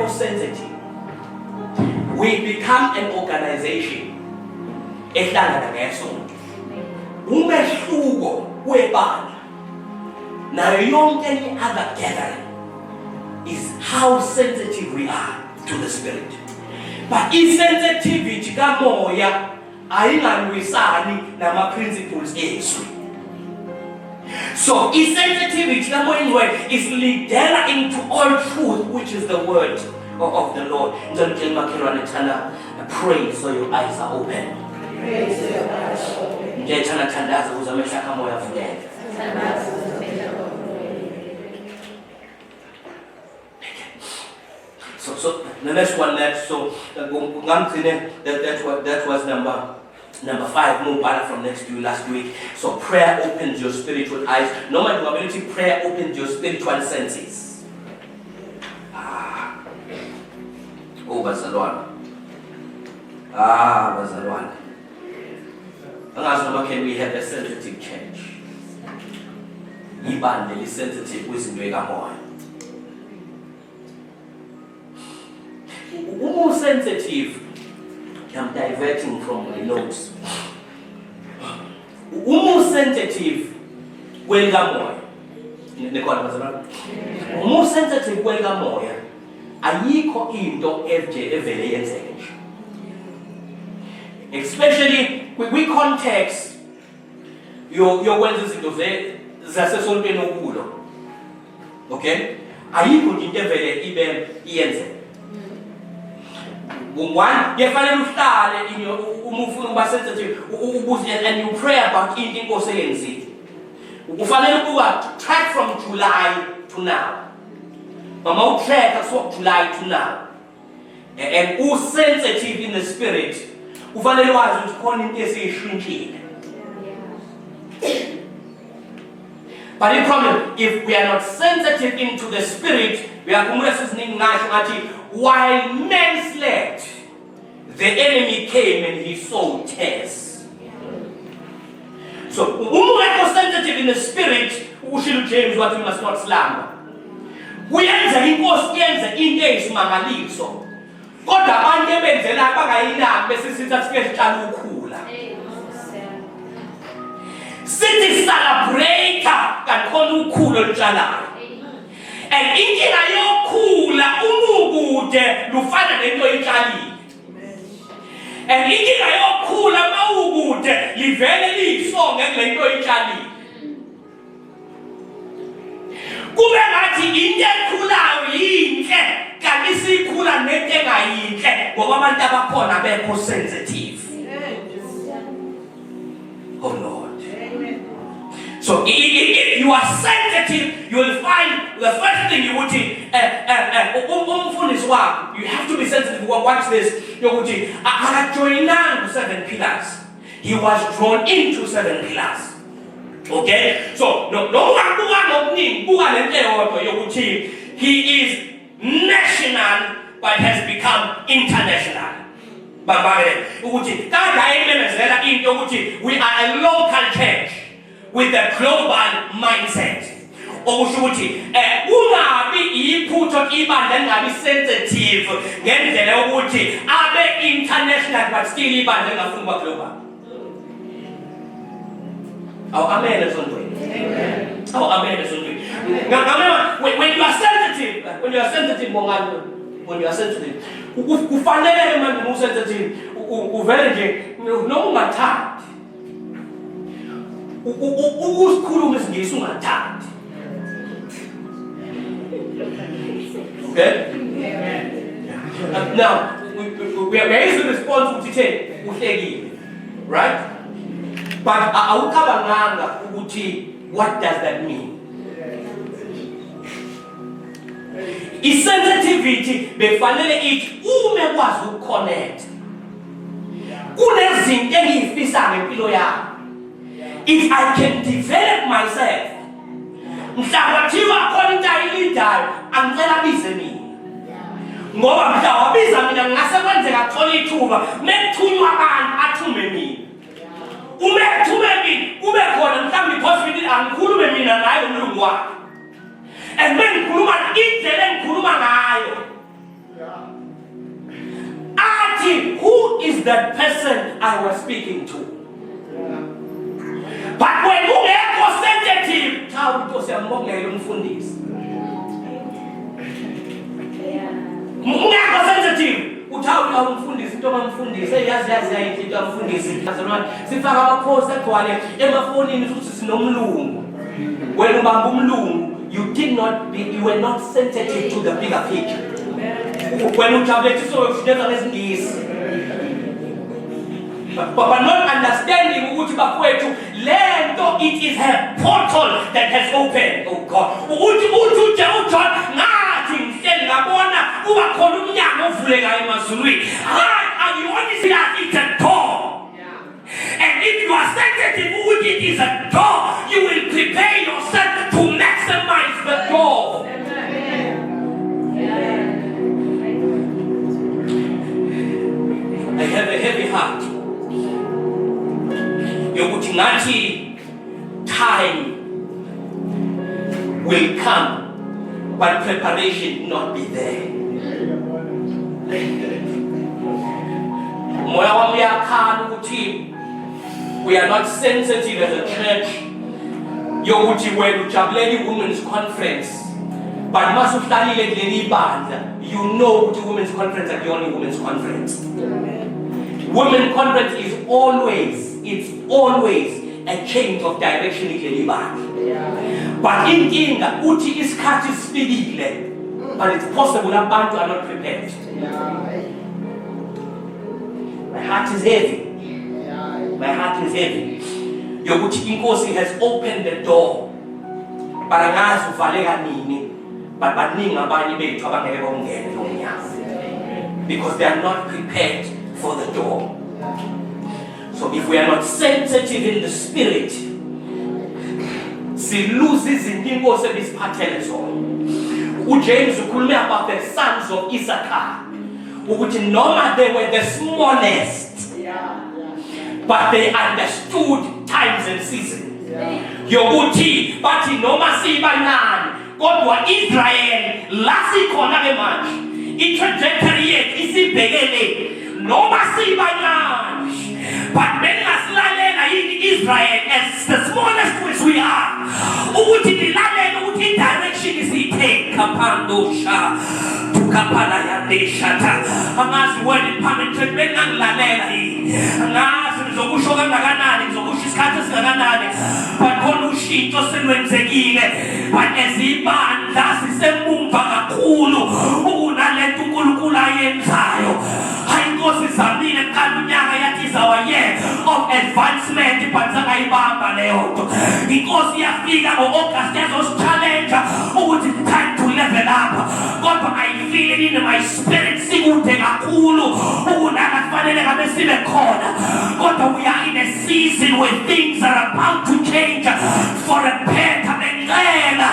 Sensitive. We become an organization. Umehluko webandla nayo yonke any other gathering is how sensitive we are to the spirit. But insensitivity kamoya ayingalwisani nama principles ethu. So insensitivity kamoya is leader into all truth, which is the word of the Lord. Pray so your eyes are open. Pray so your eyes are open. So the next one left. So that was number 5. Move back from next to last week. So prayer opens your spiritual eyes. Normal ability, prayer opens your spiritual senses. Bazalwana. Bazalwana. Can we have a sensitive church? Ibandle sensitive kwizinto ekamoya. More sensitive. I'm diverting from my notes. More sensitive. Welgamoya. More sensitive. Welgamoya. Ayiko into evele yenzeke. Especially we context your wenza izinto zasesontweni okulo. Okay? Ayiko into evele ibe yenzeke. One, you find uhlale in your umufuna uba sensitive and you pray about it inkosi eyenzile. Ufanele ukuba track from July to now. Mama track from July to now. And who sensitive in the spirit. Ufanele wazi ukuthi khona into esishintshile. But the problem, if we are not sensitive into the spirit, we are while men slept, the enemy came and he sowed tears. So, when we're sensitive in the spirit, James what we must not slumber. We enter in post in days mangaliso. God abanye benzela abangayina bese sithatha ukula. ukhula. Sithi celebrate kanti khona ukhula olutshalayo. And inkinga yokhula umukude lufana nento oyitshalile. And inkinga yokhula mawukude livele liyisonge kulento oyitshalile. Kube ngathi into ekhulayo yinhle kanti isikhula nento engayinhle ngoba abantu abakhona bekho sensitive. Oh Lord. So if you are sensitive, you will find the first thing you would do, you have to be sensitive. Watch this. You would do, I joined to 7 pillars. He was drawn into 7 pillars. Okay? So, he is national, but has become international. We are a local church with a global mindset. Okushuthi ungabi iphutho ibandla engabi sensitive ngendlela yokuthi abe international but still ibandla engafuni kuba global. Amen esondweni. Amen. Amen esondweni. When you are sensitive, when you are sensitive, kufanele manje usensitive uvele nje noma ungathandi. Ukusikhuluma isingisi ungathandi. Okay? Now, we are used to respond to uhlekile. Right? But awucabanganga ukuthi what does that mean? Sensitivity befanele ithi ume kwazi ukuconnect. Kunezinto engiyifisa ngempilo yami. If I can develop myself, mhlawathiwa khona into ayilidayo angicela bize mina. Ngoba mhlawabiza mina ngase kwenzeka thola ithuba mekuthunywa abantu athume mina. Uma ethume mina kube khona mhlawumbe possibility angikhulume mina naye uMlungu wakhe. And mengikhuluma indlela engikhuluma ngayo. Athi, who is that person I was speaking to? But when you are sensitive, how to say mongela umfundisi. Ungekho sensitive, uthawula umfundisi into omfundisi eyazi into omfundisi. Sifaka ama-post egcwale emafonini futhi sinomlungu. When ubamba umlungu, you were not sensitive to the bigger picture. When you travel so ufuneka lesingisi. But not understanding ukuthi bakwethu lento it is a portal that has opened. Oh God. Uthi uJohn ngathi ngihleli ngabona kuba khona umnyango ovulekayo emazulwini. And you only see that it's a door. And if you are sensitive ukuthi it is a door, you will prepare yourself to maximize the door. I have a heavy heart. Yokuthi ngathi time will come, but preparation not be there. Moya wami uyakhala ukuthi we are not sensitive as a church. Yokuthi when ujabulela women's conference, but masuhlalile kuleli bandla, you know ukuthi women's conference are the only women's conference. Women's conference is always a change of direction in the But inkinga uthi isikhathi sifikile, but it's possible abantu are not prepared. My heart is heavy. My heart is heavy. Yokuthi inkosi has opened the door. But angazi uvaleka nini, but baningi abanye bethu abangeke bongene lo mnyango. Because they are not prepared for the door. So if we are not sensitive in the spirit, si lose izinto inkosi ebisiphathele zona. UJames ukhuluma about the sons of Issachar. Ukuthi noma they were the smallest, but they understood times and seasons. Yokuthi bathi noma sibanani kodwa Israel lasikhona ke manje. I-trajectory yethu isibhekele noma sibanani but bengasilalela yini Israel as the smallest which we are ukuthi nilalela ukuthi direction isiyithe kapandosha tukapala yandeshata angazi wena permanent bengangilalela yini angazi ngizokusho kangakanani ngizokusho isikhathi esingakanani but khona ushintsho selwenzekile but ezibandla sisemumva kakhulu ukunalento uNkulunkulu ayenzayo hayi inkosi zamile kalunyaka yathi zawaye of advancement but zakayibamba leyo nto inkosi yafika ngoAugust yazosichallenge ukuthi it's time to level up kodwa I feel it in my spirit sikude kakhulu ukunaka kufanele ngabe sibe khona kodwa we are in a season where things are about to change for a better ngicela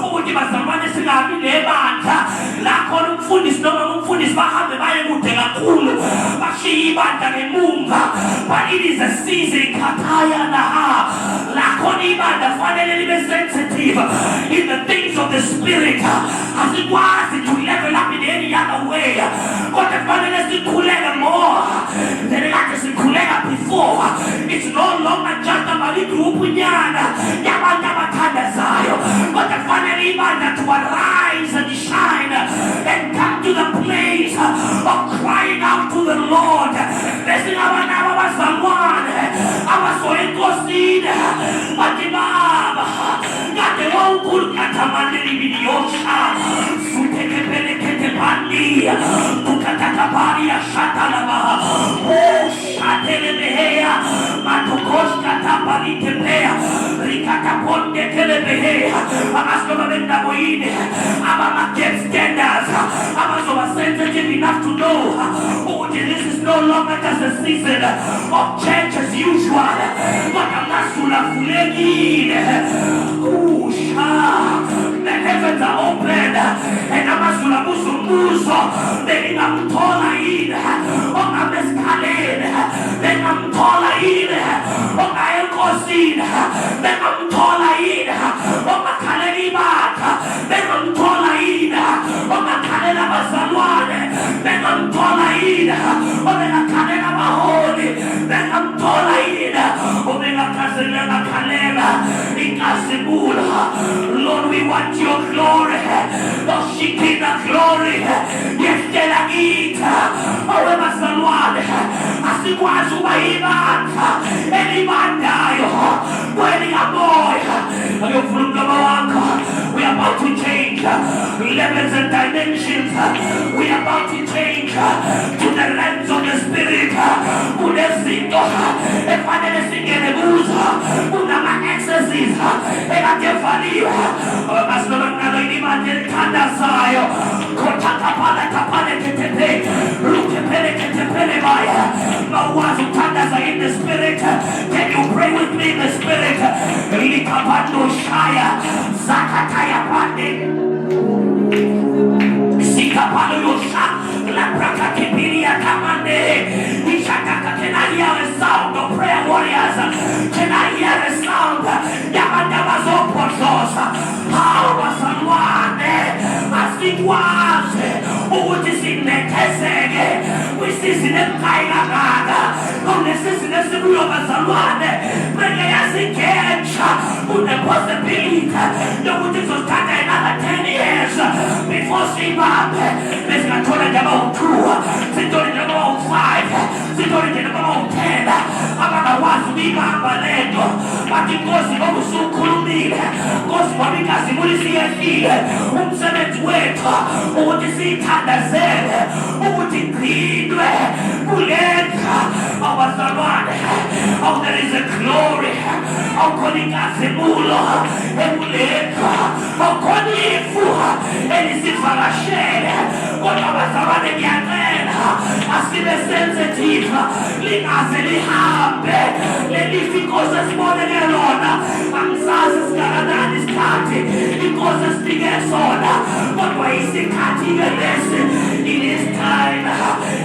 ukuthi bazalwane singabi nebandla la khona umfundisi noma umfundisi bahambe baye kude kakhulu bashiya ibandla ngemumva but it is a season khathaya la khona ibandla fanele libe sensitive in the things of the spirit asikwazi to level up in any other way kodwa fanele sikhuleke more than kade sikhuleka before. It's no longer just about igroup nyana yabantu abathandazayo kodwa fanele ibandla to arise and shine and come to the place of crying out to the Lord. Besingabana abazalwane abasoye enkosini bathi baba kade wonkulu kathamandeli ibidiyosha futhekepele ketepani tukatakaparia shatalaba shatelebeheya matokoshka tapalikepea rikataponde telebeheya abasoba bendaboyine abama-gap-standers abasoba sensitive enough to know this is no longer just a season of change as usual but amasula fulekile the heavens are open and amasula busumbuso bengamthola yini ongamesikhaleni bengamthola yini ongayenkosini bengamthola yini ongakhalela ibandla bengamthola yini ongakhalela abazalwane bengamthola yini obengakhalela abaholi bengamthola yini obengakhalela inkazimulo. Lord, we want your glory. Oshikina glory yestela ita owe bazalwane asikwazi ubayibandla elibandayo kweli yamoya ayofuna wakho. We are about to change levels and dimensions. We are about to change to the realms of the spirit. Kunezinto efanele singene kuzo kunama-accesses ekadevaliwe basilolonalo inimali elithandazayo kothakaphala taphale ketepe lukepele ketepele baya mawuwazi ukuthandaza in the spirit. Can you pray with me in the spirit? Likapando shaya zakataya pande sikapalo yosha la prakatepiria kamande ishakaka. Can I hear a sound of prayer warriors? Can I hear a sound? Yabandabazopozos awasalwane asikwazi ukuthi sinethezeke kwisizini emkayilakaka kunesizini esibuyo bazalwane mele yasingentsha une-possibility yokuthi sizothatha another 10 years before sibambe besingathola nje aba-2 sithole nje aba-5 sithole nje aba-10 abangakwazi ukuyibamba lento bathi inkosi ngoba usukhulumile inkosi ngoba inkazimulo isiyehlile umsebenzi wethu ukuthi siyithandazele ukuthi igcinwe kulendla abazalwane. Oh, there is a glory awukhona inkazimulo ekulendla awukhona ifu elisivakashele kodwa abazalwane ngiyacela asibe sensitive lingaze lihambe lelifi inkosi esiboneke lona angisazi singakanani isikhathi inkosi esifike sona kodwa isikhathi-ke lesi. It is time.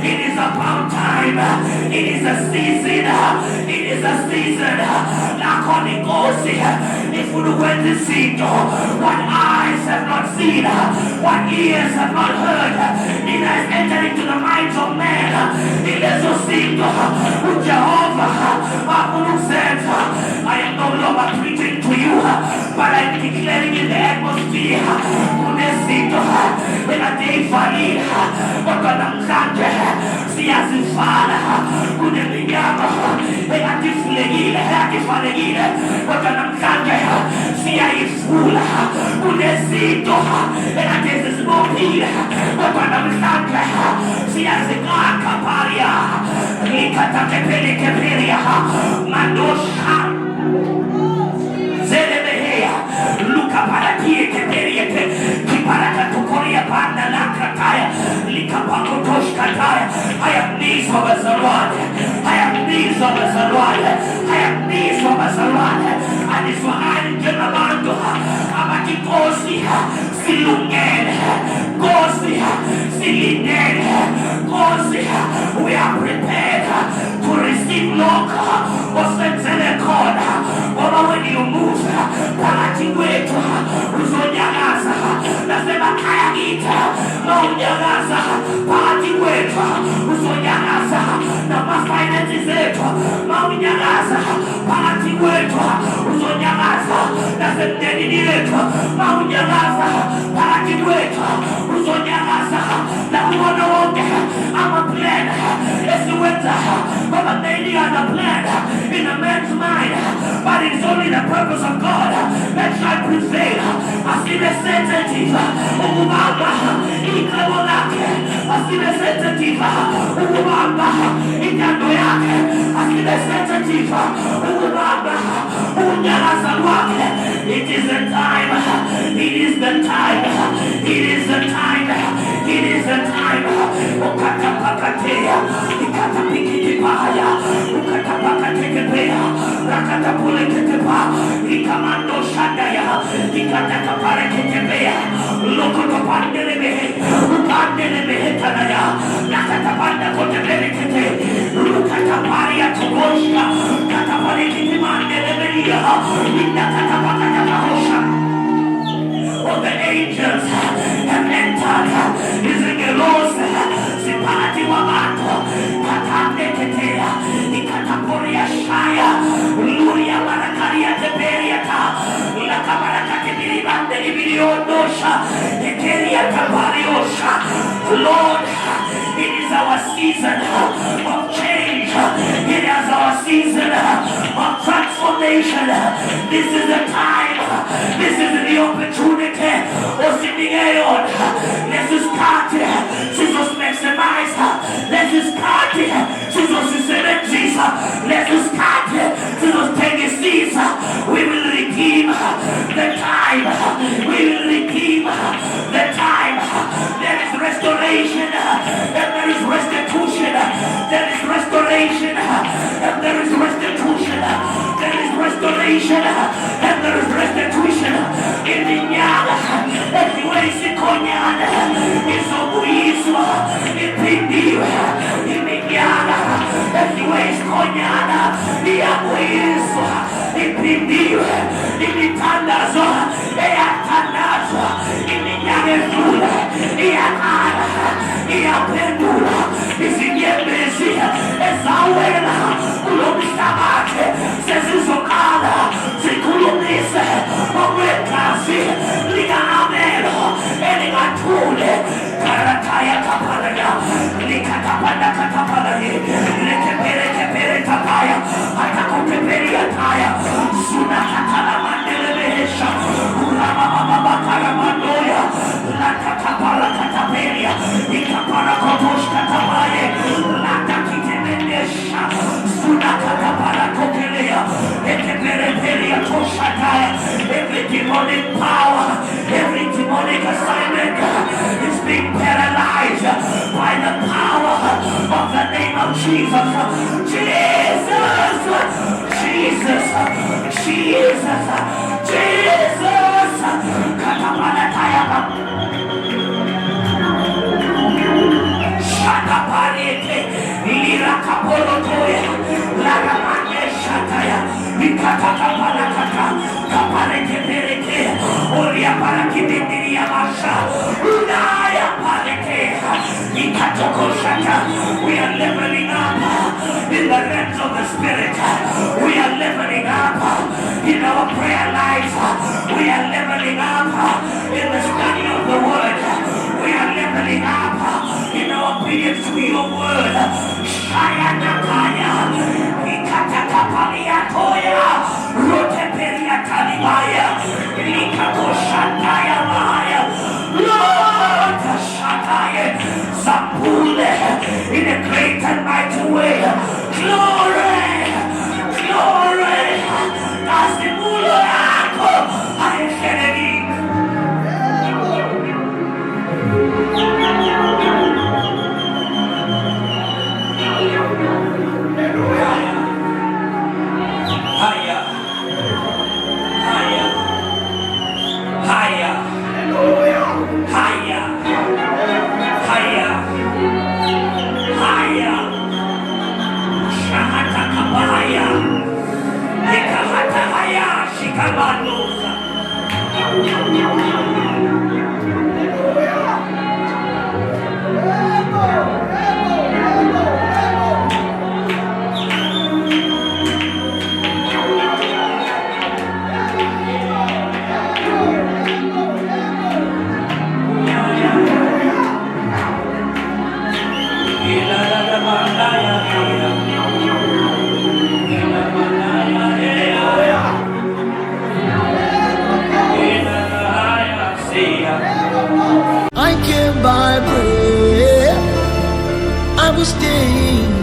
It is about time. It is a season. It is a season. Nakhona inkosi ifuna ukwenza izinto what eyes have not seen, what ears have not heard, neither has entered into the minds of men ile zozito Jehova akunuseza. I am no longer preaching to you, but I am declaring in the atmosphere kunesito engadeyivalile kodwa namhlanje siyazifana. Kuneminyama engadivalekile kodwa namhlanje siyayivula. Kunezinto engade zisibophile kodwa namhlanje siyazikakha paria likatakepelia mandosha Zelebehea, Luka Paratie Keperiete, Kiparaka Tukoria Panda Lakrataya, Likapakotosh Kataya. I have needs of a Zarwad, I have needs of a Zarwad, I have needs of a Zarwad, and it's for I Genamando, Abaki Kosia, Silungen, Kosia, Silinen, Kosia. We are prepared to receive Loka, Osenzelekona. When you move, parati wetu uzonyagaza. Nasema kaya kita maunyangaza. Parati wetu uzonyagaza. Na mafinances zetu maunyangaza. Parati wetu uzonyagaza. Na semdeni yetu maunyangaza. Parati wetu uzonyagaza. Na uwana wote ama plan esiweza. Baba neni ana plan in a man's mind, but it's only the purpose of God that shall prevail. Asibe sensitive ukubamba ikabo lake, asibe sensitive ukubamba ikando yake, asibe sensitive ukubamba unyagaza wake. It is the time, it is the time, it is the time, it is the time. Ukatapakatea, ikatapikitipaya, ukatapakatekepea, rakatapuleketepaa, ikamando shandaya, ikatakapareketepea, lokotopandelebehe, ukandelebehe tanaya, nakatapanda kotepelekete, ukataparia togosha, katapareketimandelebeliya, inakatapakatapahosha. All the angels have entered. Izingelosi sipati wabantu kataneketea ikataporia shaya luria barakaria teperia ta ilakabarakate bilibande ibiliondosha ekeria tapariosha. Lord, it is our season of change. It is our season of transformation. This is the time. This is the opportunity. Osimigeon, let's just start. Jesus maximize. Let's just start. Jesus is Jesus. Let's just start. Jesus take his seats. We will redeem the time. We will redeem the time. There is restoration. And there is restitution. There is restoration. And there is restitution. There is restoration. And there is restitution. In the Nyala, everywhere is Konyana, it's Obuiswa, in Pindiwa, in the Nyala, everywhere is Konyana, the Abuiswa, in Pindiwa, in the Tandazo, Eatandazo, in the Nyagazula, Eakana, Eapendula, is in Yemesi, Ezawela, Ulomistamate, Sezuzokala, Sekulumisa, Obrekasi, Liga Amelo, Eligatule, Karataya Kapalaya, Likatapanda Katapalaya, Lekepere Tapaya, Atakoperia Taya, Sunakatala Mandelebesha, Urama Karamandoya, Latakapala Kataperia, Ikapara Kotosh Katapaye, Latakitemenesha, Sunakatapala Kopelea, Ekeperia Toshataya. Every demonic power, every demonic assignment is being paralyzed by the power of the name of Jesus. Jesus! Jesus! Jesus! Jesus! Katapalatayama. Shataparete. Lirakapolotoya. Laramane Shataya. Likatapalakata. Kaparete perete. Oria parakibindiria masha. Unaya parete. Likatokoshata. We are leveling of the Spirit. We are leveling up in our prayer lives. We are leveling up in the study of the Word. We are leveling up in our obedience to your Word. Shaya Nakaya, Ikatakapalia Toya, Roteperia Talibaya, Likakoshataya Maya, Lord Shataya, Zapule, in a great and mighty way. Glory, glory, as the Mulu Yako, I am Kennedy. Higher, higher, higher, higher, higher, higher. Shahata kabaya, ikahata haya, shikabandoza. I came by prayer. I was staying